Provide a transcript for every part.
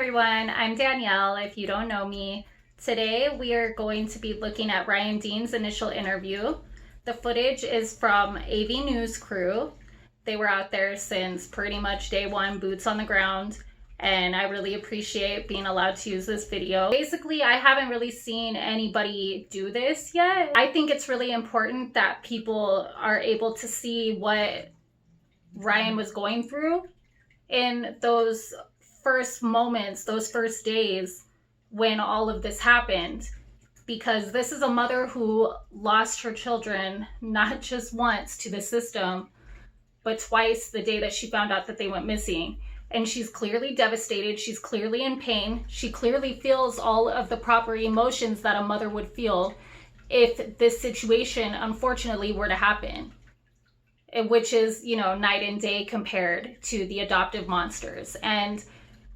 everyone, I'm Danielle, if you don't know me. Today we are going to be looking at Ryan Dean's initial interview. The footage is from AV News crew. They were out there since pretty much day one, boots on the ground, and I really appreciate being allowed to use this video. Basically, I haven't really seen anybody do this yet. I think it's really important that people are able to see what Ryan was going through in those first moments, those first days when all of this happened. Because this is a mother who lost her children not just once to the system, but twice the day that she found out that they went missing. And she's clearly devastated. She's clearly in pain. She clearly feels all of the proper emotions that a mother would feel if this situation, unfortunately, were to happen. Which is, night and day compared to the adoptive monsters. And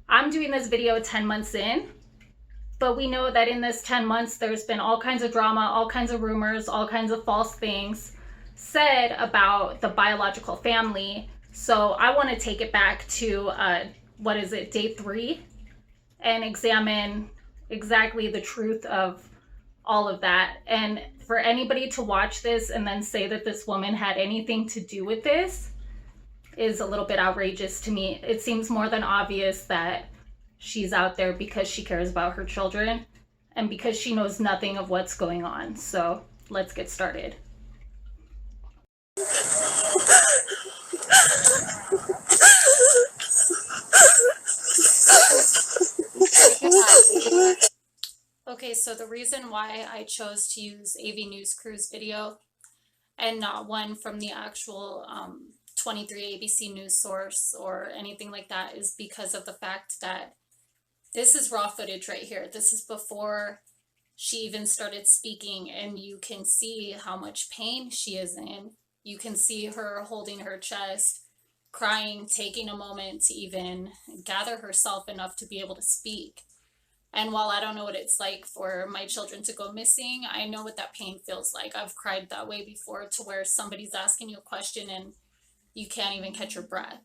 I'm doing this video 10 months in, but we know that in this 10 months, there's been all kinds of drama, all kinds of rumors, all kinds of false things said about the biological family. So I want to take it back to, day 3, and examine exactly the truth of all of that. And for anybody to watch this and then say that this woman had anything to do with this is a little bit outrageous to me. It seems more than obvious that she's out there because she cares about her children and because she knows nothing of what's going on. So let's get started. Okay, so the reason why I chose to use AV News Crew's video and not one from the actual 23 ABC News source or anything like that is because of the fact that this is raw footage right here. This is before she even started speaking, and you can see how much pain she is in. You can see her holding her chest, crying, taking a moment to even gather herself enough to be able to speak. And while I don't know what it's like for my children to go missing, I know what that pain feels like. I've cried that way before, to where somebody's asking you a question and you can't even catch your breath.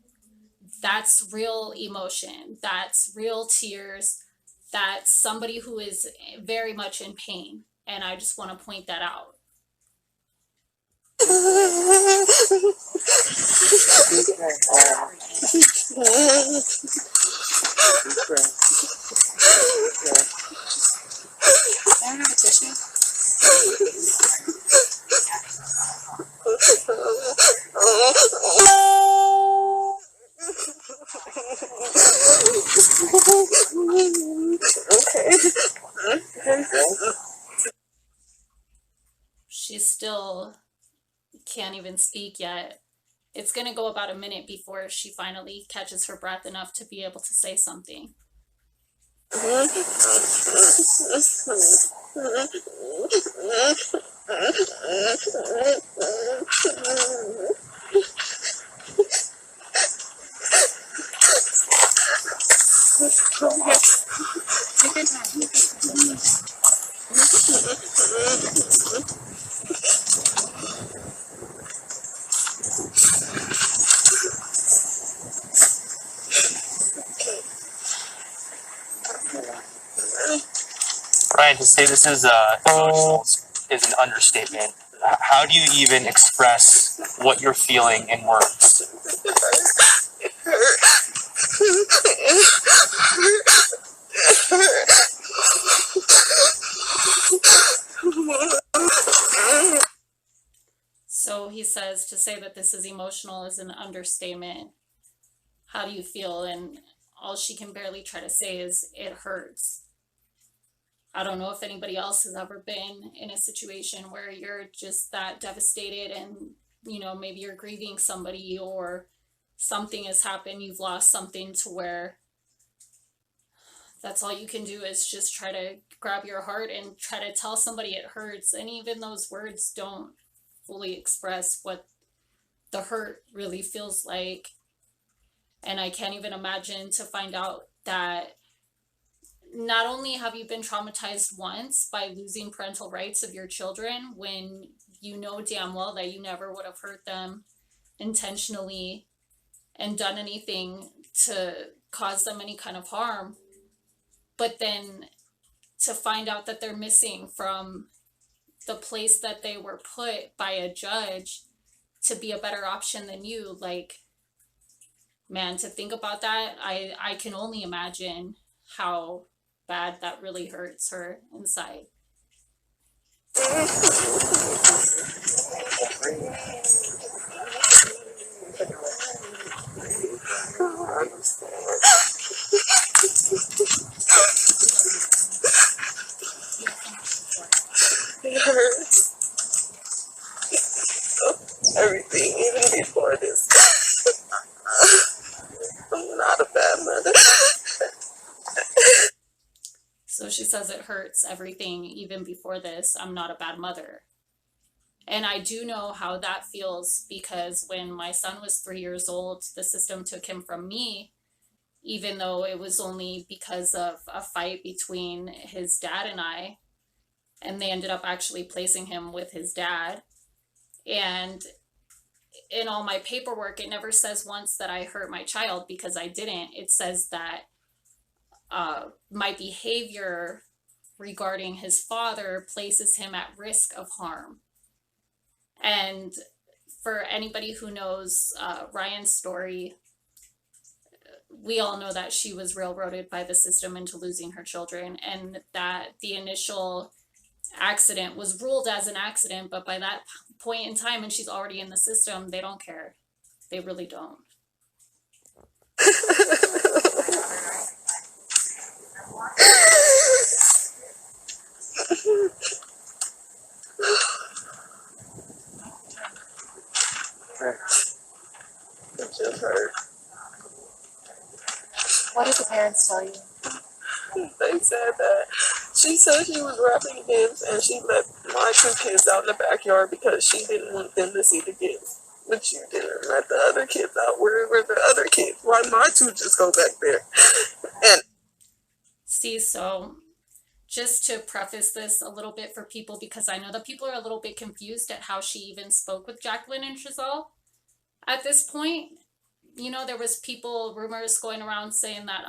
That's real emotion. That's real tears. That's somebody who is very much in pain. And I just want to point that out. I don't have a tissue. She still can't even speak yet. It's going to go about a minute before she finally catches her breath enough to be able to say something. Ryan, to say this is emotional is an understatement. How do you even express what you're feeling in words? So he says to say that this is emotional is an understatement. How do you feel? And all she can barely try to say is, it hurts. I don't know if anybody else has ever been in a situation where you're just that devastated and, maybe you're grieving somebody or something has happened, you've lost something, to where that's all you can do is just try to grab your heart and try to tell somebody it hurts. And even those words don't fully express what the hurt really feels like. And I can't even imagine to find out that not only have you been traumatized once by losing parental rights of your children, when you know damn well that you never would have hurt them intentionally and done anything to cause them any kind of harm, but then to find out that they're missing from the place that they were put by a judge to be a better option than you, like, man, to think about that, I can only imagine how bad that really hurts her inside. It hurts. Everything, even before this. I'm not a bad mother. So she says it hurts everything, even before this. I'm not a bad mother. And I do know how that feels, because when my son was 3 years old, the system took him from me, even though it was only because of a fight between his dad and I. And they ended up actually placing him with his dad. And in all my paperwork, it never says once that I hurt my child, because I didn't. It says that my behavior regarding his father places him at risk of harm. And for anybody who knows Ryan's story, we all know that she was railroaded by the system into losing her children, and that the initial accident was ruled as an accident, but by that point in time, and she's already in the system, they don't care. They really don't. It just hurt. What did the parents tell you? They said that she said she was wrapping gifts and she let my 2 kids out in the backyard because she didn't want them to see the gifts. But you didn't let the other kids out. Where were the other kids? Why my 2 just go back there? And See, so just to preface this a little bit for people, because I know that people are a little bit confused at how she even spoke with Jacqueline and Giselle. At this point, you know, there was rumors going around saying that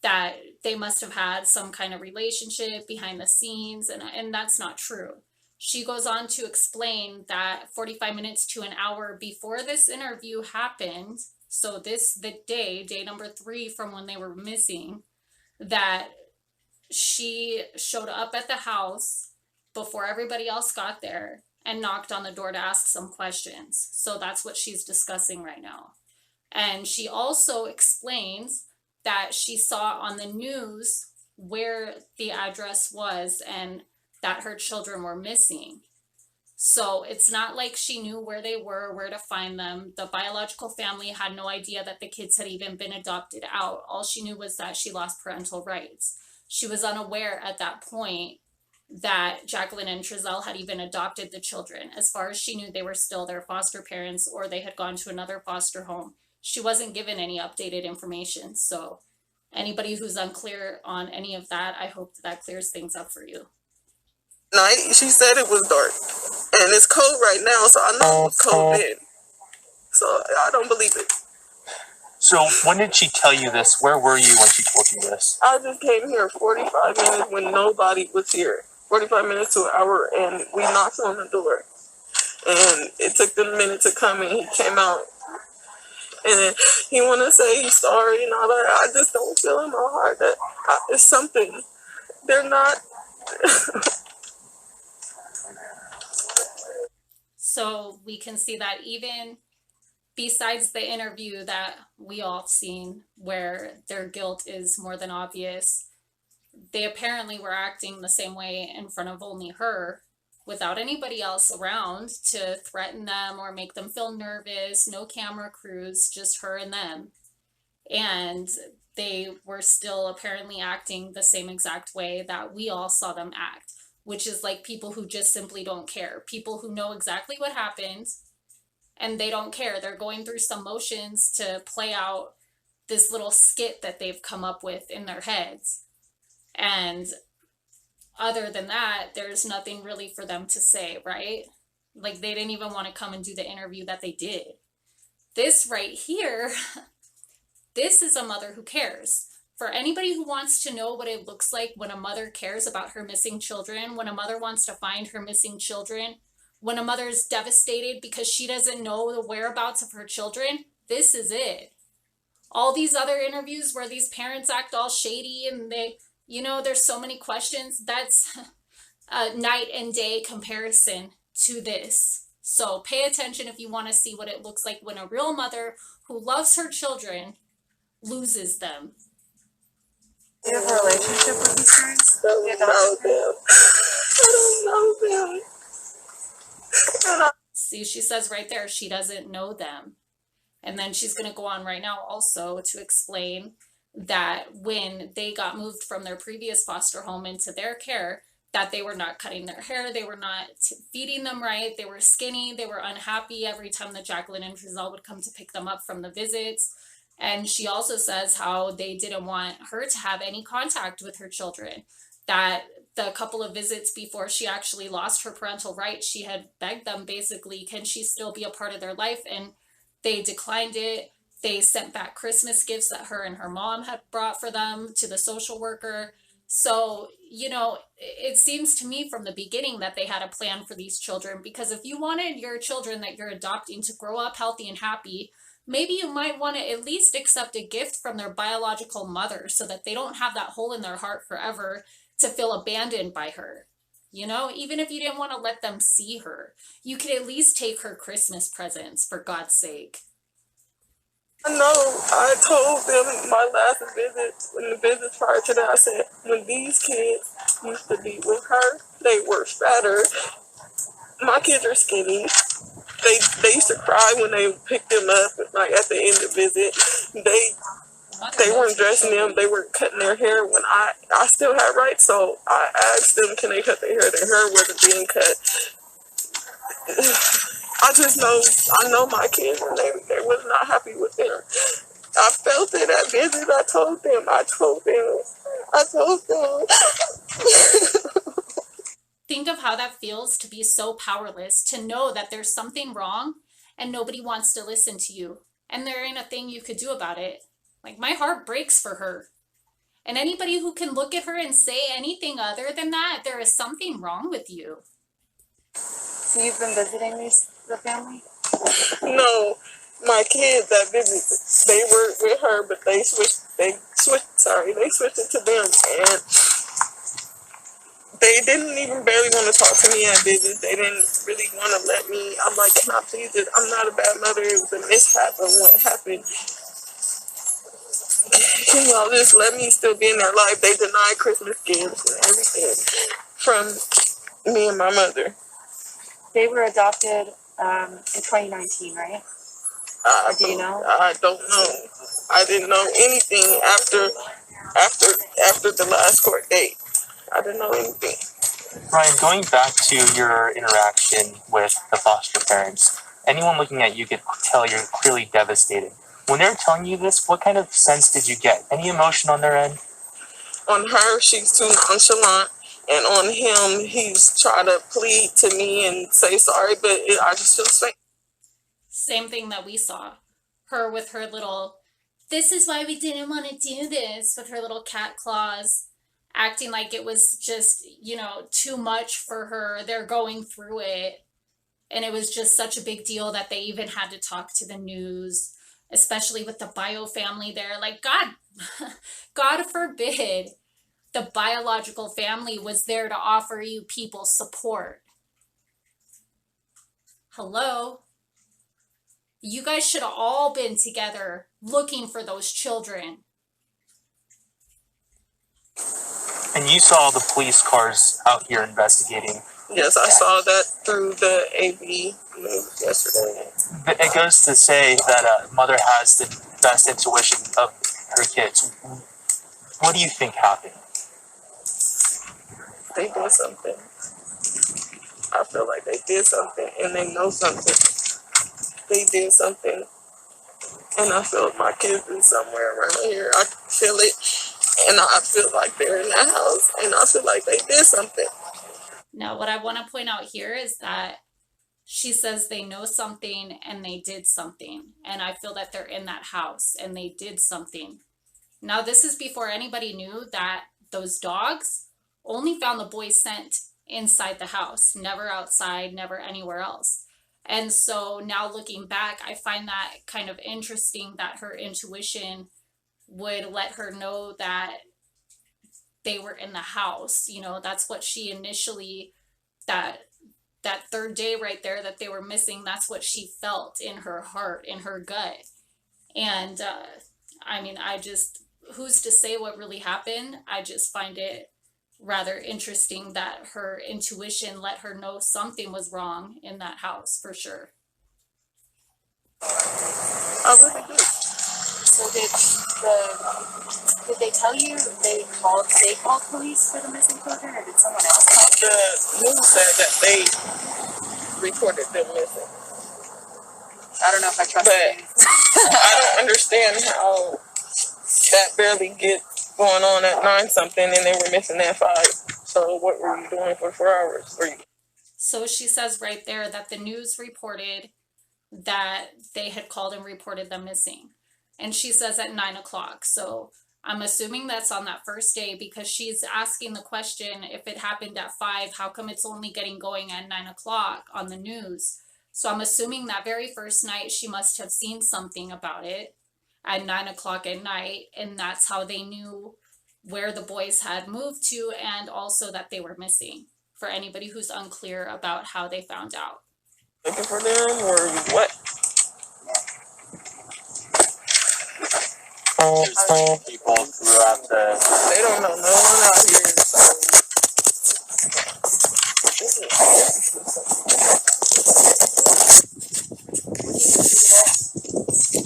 that they must have had some kind of relationship behind the scenes, and that's not true. She goes on to explain that 45 minutes to an hour before this interview happened, so the day number 3 from when they were missing, that she showed up at the house before everybody else got there and knocked on the door to ask some questions. So that's what she's discussing right now. And she also explains that she saw on the news where the address was and that her children were missing. So it's not like she knew where they were, where to find them. The biological family had no idea that the kids had even been adopted out. All she knew was that she lost parental rights. She was unaware at that point that Jacqueline and Giselle had even adopted the children. As far as she knew, they were still their foster parents, or they had gone to another foster home. She wasn't given any updated information. So anybody who's unclear on any of that, I hope that clears things up for you. night, she said it was dark. And it's cold right now, so I know it was cold then. So I don't believe it. So when did she tell you this? Where were you when she told you this? I just came here 45 minutes when nobody was here. 45 minutes to an hour, and we knocked on the door. And it took them a minute to come, and he came out. And then he want to say he's sorry and all that. I just don't feel in my heart that it's something. They're not. So we can see that even besides the interview that we all seen where their guilt is more than obvious, they apparently were acting the same way in front of only her, without anybody else around to threaten them or make them feel nervous. No camera crews, just her and them. And they were still apparently acting the same exact way that we all saw them act, which is like people who just simply don't care. People who know exactly what happened and they don't care. They're going through some motions to play out this little skit that they've come up with in their heads. And other than that, there's nothing really for them to say, right? Like, they didn't even want to come and do the interview that they did. This right here, this is a mother who cares. For anybody who wants to know what it looks like when a mother cares about her missing children, when a mother wants to find her missing children, when a mother is devastated because she doesn't know the whereabouts of her children, this is it. All these other interviews where these parents act all shady and they, there's so many questions, that's a night and day comparison to this. So pay attention if you want to see what it looks like when a real mother who loves her children loses them. Do you have a relationship with these parents? I don't know them. I don't know them. See, she says right there, she doesn't know them. And then she's going to go on right now also to explain that when they got moved from their previous foster home into their care, that they were not cutting their hair, they were not feeding them right, they were skinny, they were unhappy every time that Jacqueline and Giselle would come to pick them up from the visits. And she also says how they didn't want her to have any contact with her children, that the couple of visits before she actually lost her parental rights, she had begged them basically, can she still be a part of their life? And they declined it. They sent back Christmas gifts that her and her mom had brought for them to the social worker. So, it seems to me from the beginning that they had a plan for these children, because if you wanted your children that you're adopting to grow up healthy and happy, maybe you might want to at least accept a gift from their biological mother so that they don't have that hole in their heart forever to feel abandoned by her. Even if you didn't want to let them see her, you could at least take her Christmas presents, for God's sake. I know. I told them my last visit, when the visits prior to that, I said, when these kids used to be with her, they were fatter. My kids are skinny. They used to cry when they picked them up, like at the end of the visit. They weren't dressing them. They were cutting their hair when I still had rights. So I asked them, can they cut their hair? Their hair wasn't being cut. I know my kids, and they was not happy with them. I felt it at visit. I told them. Think of how that feels to be so powerless, to know that there's something wrong and nobody wants to listen to you. And there ain't a thing you could do about it. Like, my heart breaks for her. And anybody who can look at her and say anything other than that, there is something wrong with you. So you've been visiting the family? No, my kids that visit, they were with her, but they switched it to them, and they didn't even barely want to talk to me at visits. They didn't really want to let me. I'm like, can I please just, I'm not a bad mother. It was a mishap of what happened. Can y'all just let me still be in their life? They denied Christmas gifts and everything from me and my mother. They were adopted in 2019, right? Do you know? I don't know. I didn't know anything after the last court date. I didn't know anything. Ryan, going back to your interaction with the foster parents, anyone looking at you could tell you're clearly devastated. When they were telling you this, what kind of sense did you get? Any emotion on their end? On her, she's too nonchalant. And on him, he's trying to plead to me and say sorry, but I just feel safe. Same thing that we saw. Her with her little, this is why we didn't want to do this, with her little cat claws, acting like it was just, too much for her. They're going through it. And it was just such a big deal that they even had to talk to the news, especially with the bio family there. Like, God forbid the biological family was there to offer you people support. Hello? You guys should have all been together looking for those children. And you saw the police cars out here investigating. Yes, I saw that through the AV news yesterday. It goes to say that a mother has the best intuition of her kids. What do you think happened? They did something. I feel like they did something, and they know something. They did something, and I feel my kids is somewhere around here. I feel it, and I feel like they're in that house, and I feel like they did something. Now, what I want to point out here is that she says they know something and they did something, and I feel that they're in that house and they did something. Now, this is before anybody knew that those dogs only found the boy's scent inside the house, never outside, never anywhere else. And so now looking back, I find that kind of interesting that her intuition would let her know that they were in the house. You know, that's what she initially, that third day right there that they were missing, that's what she felt in her heart, in her gut. And I mean, who's to say what really happened? I just find it rather interesting that her intuition let her know something was wrong in that house for sure. I really do. So did they tell you they called police for the missing children, or did someone else call? The news said that they reported them missing. I don't know if I trust But you. I don't understand how that barely gets going on at 9 something and they were missing at 5. So what were you doing for 4 hours? So she says right there that the news reported that they had called and reported them missing. And she says at 9 o'clock. So I'm assuming that's on that first day, because she's asking the question, if it happened at 5, how come it's only getting going at 9 o'clock on the news? So I'm assuming that very first night she must have seen something about it at 9 o'clock at night. And that's how they knew where the boys had moved to, and also that they were missing, for anybody who's unclear about how they found out. Looking for them or what? There's people throughout They don't know no one out here, so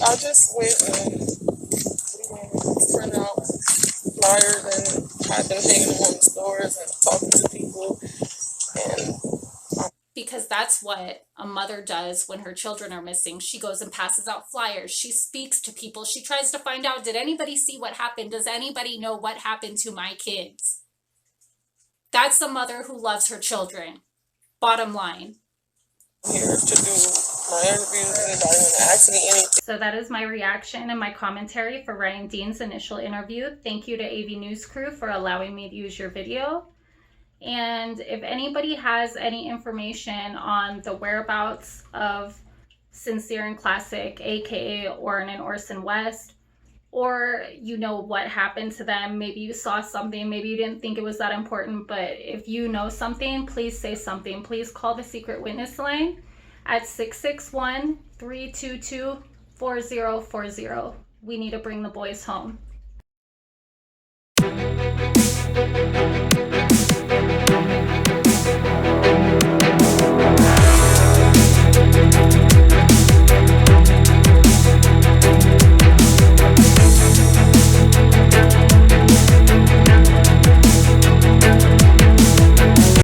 I just went and print out flyers and had them hanging them on the stores and talking to people. And because that's what a mother does when her children are missing. She goes and passes out flyers. She speaks to people. She tries to find out, did anybody see what happened? Does anybody know what happened to my kids? That's a mother who loves her children. Bottom line. I'm here to do my interviews. Anybody want to ask me anything? So that is my reaction and my commentary for Ryan Dean's initial interview. Thank you to AV News Crew for allowing me to use your video. And if anybody has any information on the whereabouts of Cinsere and Classic, aka Orrin and Orson West, or you know what happened to them, maybe you saw something, maybe you didn't think it was that important, but if you know something, please say something. Please call the Secret Witness line at 661-322-4040. We need to bring the boys home.